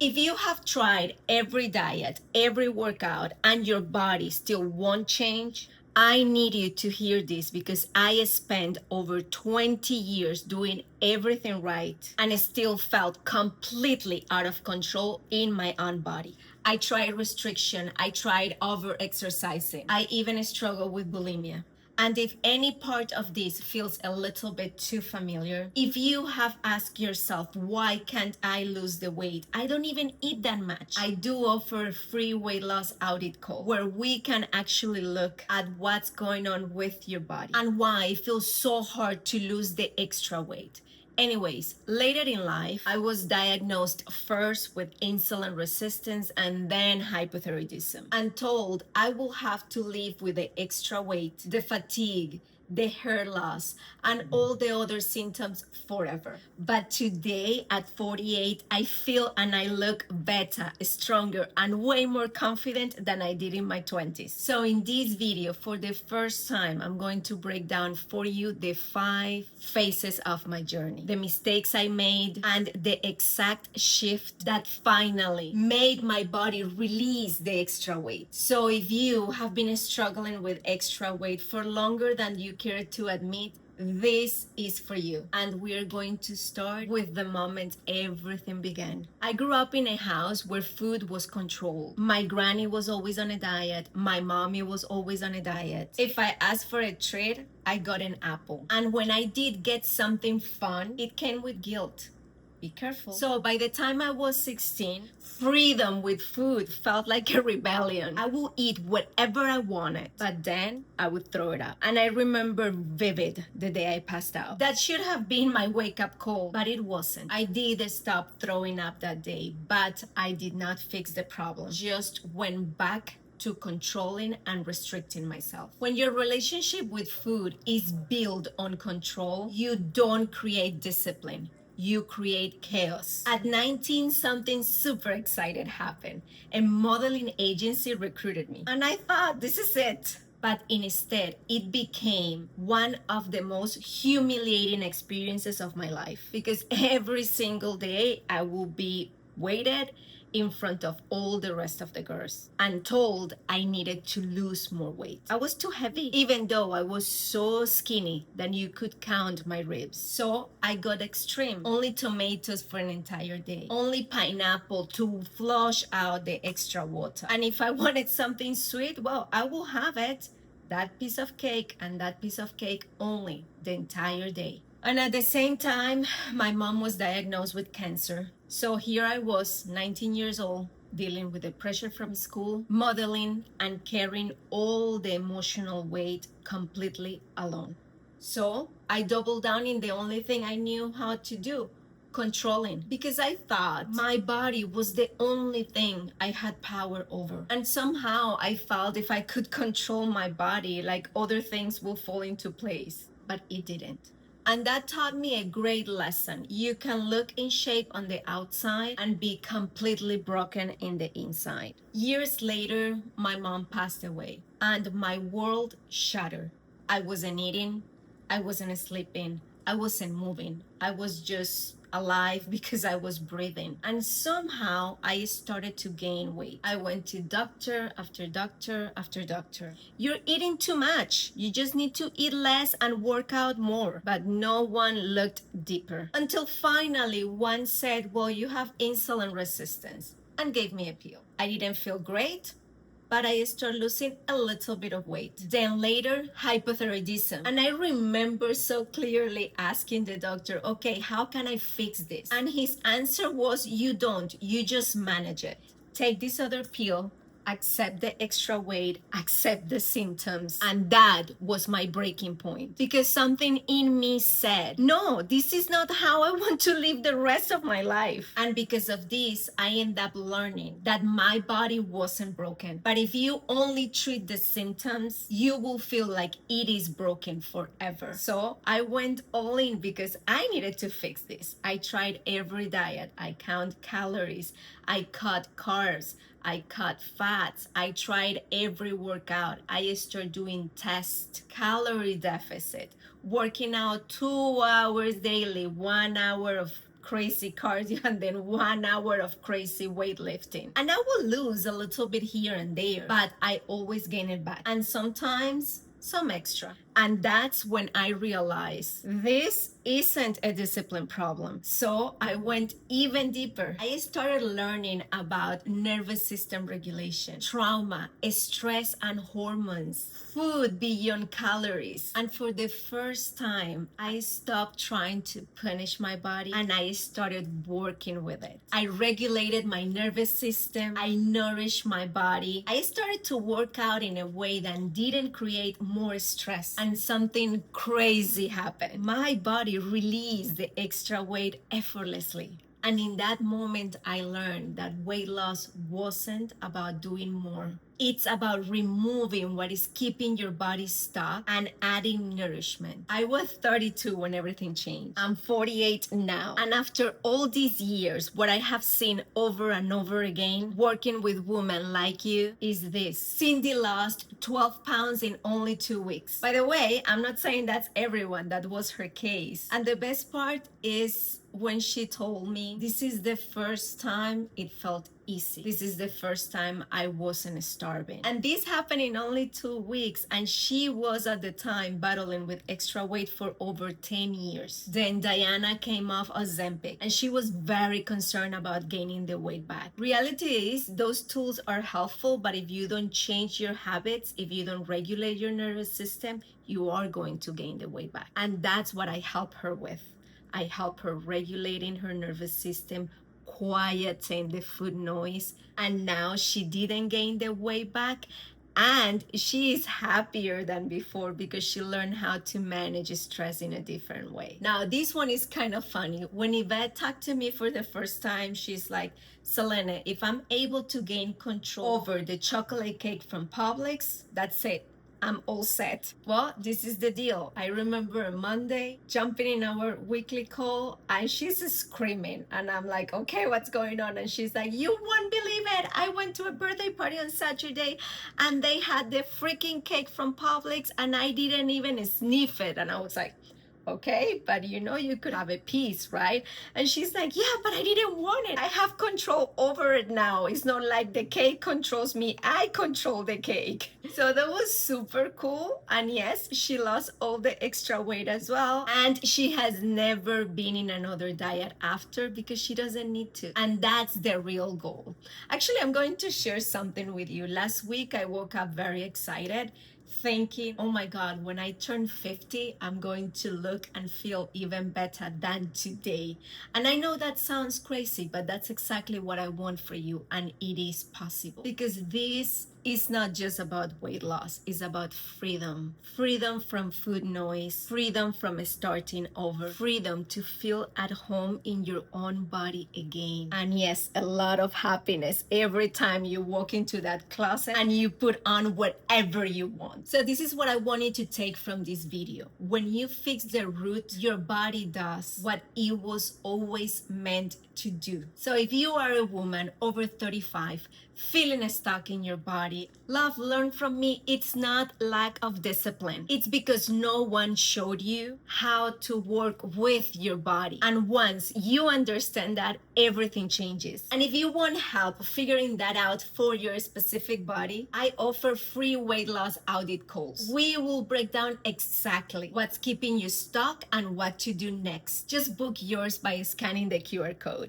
If you have tried every diet, every workout, and your body still won't change, I need you to hear this because I spent over 20 years doing everything right and still felt completely out of control in my own body. I tried restriction, I tried over-exercising, I even struggled with bulimia. And if any part of this feels a little bit too familiar, if you have asked yourself, why can't I lose the weight? I don't even eat that much. I do offer a free weight loss audit call where we can actually look at what's going on with your body and why it feels so hard to lose the extra weight. Anyways, later in life, I was diagnosed first with insulin resistance and then hypothyroidism, and told I will have to live with the extra weight, the fatigue, the hair loss, and all the other symptoms forever. But today, at 48, I feel and I look better, stronger, and way more confident than I did in my 20s. So in this video, for the first time, I'm going to break down for you the 5 phases of my journey, the mistakes I made, and the exact shift that finally made my body release the extra weight. So if you have been struggling with extra weight for longer than you care to admit, this is for you. And we're going to start with the moment everything began. I grew up in a house where food was controlled. My granny was always on a diet. My mommy was always on a diet. If I asked for a treat, I got an apple. And when I did get something fun, it came with guilt. Be careful. So by the time I was 16, freedom with food felt like a rebellion. I would eat whatever I wanted, but then I would throw it up. And I remember vivid the day I passed out. That should have been my wake-up call, but it wasn't. I did stop throwing up that day, but I did not fix the problem. Just went back to controlling and restricting myself. When your relationship with food is built on control, you don't create discipline. You create chaos. At 19, something super exciting happened. A modeling agency recruited me. And I thought, this is it. But instead, it became one of the most humiliating experiences of my life. Because every single day, I will be weighted in front of all the rest of the girls and told I needed to lose more weight. I was too heavy, even though I was so skinny that you could count my ribs. So I got extreme. Only tomatoes for an entire day. Only pineapple to flush out the extra water. And if I wanted something sweet, well, I will have it. That piece of cake and that piece of cake only the entire day. And at the same time, my mom was diagnosed with cancer. So here I was, 19 years old, dealing with the pressure from school, modeling, and carrying all the emotional weight completely alone. So I doubled down in the only thing I knew how to do, controlling, because I thought my body was the only thing I had power over. And somehow I felt if I could control my body, like other things will fall into place, but it didn't. And that taught me a great lesson. You can look in shape on the outside and be completely broken in the inside. Years later, my mom passed away and my world shattered. I wasn't eating, I wasn't sleeping, I wasn't moving. I was just alive because I was breathing. And somehow I started to gain weight. I went to doctor after doctor after doctor. You're eating too much. You just need to eat less and work out more. But no one looked deeper. Until finally one said, well, you have insulin resistance, and gave me a pill. I didn't feel great, but I started losing a little bit of weight. Then later, hypothyroidism. And I remember so clearly asking the doctor, okay, how can I fix this? And his answer was, you don't, you just manage it. Take this other pill, accept the extra weight, accept the symptoms. And that was my breaking point. Because something in me said, no, this is not how I want to live the rest of my life. And because of this, I ended up learning that my body wasn't broken. But if you only treat the symptoms, you will feel like it is broken forever. So I went all in because I needed to fix this. I tried every diet. I count calories. I cut carbs. I cut fats. I tried every workout. I started doing tests, calorie deficit, working out 2 hours daily, 1 hour of crazy cardio and then 1 hour of crazy weightlifting. And I will lose a little bit here and there, but I always gain it back. And sometimes some extra. And that's when I realized this isn't a discipline problem. So I went even deeper. I started learning about nervous system regulation, trauma, stress and hormones, food beyond calories. And for the first time, I stopped trying to punish my body and I started working with it. I regulated my nervous system. I nourished my body. I started to work out in a way that didn't create more stress. And something crazy happened. My body released the extra weight effortlessly. And in that moment, I learned that weight loss wasn't about doing more. It's about removing what is keeping your body stuck and adding nourishment. I was 32 when everything changed. I'm 48 now. And after all these years, what I have seen over and over again, working with women like you, is this. Cindy lost 12 pounds in only 2 weeks. By the way, I'm not saying that's everyone. That was her case. And the best part is when she told me, this is the first time it felt easy. This is the first time I wasn't starving. And this happened in only 2 weeks. And she was at the time battling with extra weight for over 10 years. Then Diana came off Ozempic and she was very concerned about gaining the weight back. Reality is those tools are helpful, but if you don't change your habits, if you don't regulate your nervous system, you are going to gain the weight back. And that's what I help her with. I help her regulating her nervous system, quieting the food noise, and now she didn't gain the weight back, and she is happier than before because she learned how to manage stress in a different way. Now, this one is kind of funny. When Yvette talked to me for the first time, she's like, Selene, if I'm able to gain control over the chocolate cake from Publix, that's it. I'm all set. Well, this is the deal. I remember Monday jumping in our weekly call and she's screaming and I'm like, okay, what's going on? And she's like, you won't believe it. I went to a birthday party on Saturday and they had the freaking cake from Publix and I didn't even sniff it. And I was like, okay, but you could have a piece, right? And she's like, yeah, but I didn't want it. I have control over it now. It's not like the cake controls me. I control the cake. So that was super cool. And yes, she lost all the extra weight as well. And she has never been in another diet after because she doesn't need to. And that's the real goal. Actually, I'm going to share something with you. Last week, I woke up very excited, thinking, oh my God, when I turn 50, I'm going to look and feel even better than today. And I know that sounds crazy, but that's exactly what I want for you. And it is possible because this is not just about weight loss. It's about freedom. Freedom from food noise, freedom from starting over, freedom to feel at home in your own body again. And yes, a lot of happiness every time you walk into that closet and you put on whatever you want. So this is what I wanted to take from this video. When you fix the root, your body does what it was always meant to do. So if you are a woman over 35, feeling stuck in your body, love, learn from me. It's not lack of discipline. It's because no one showed you how to work with your body. And once you understand that, everything changes. And if you want help figuring that out for your specific body, I offer free weight loss audit calls. We will break down exactly what's keeping you stuck and what to do next. Just book yours by scanning the QR code.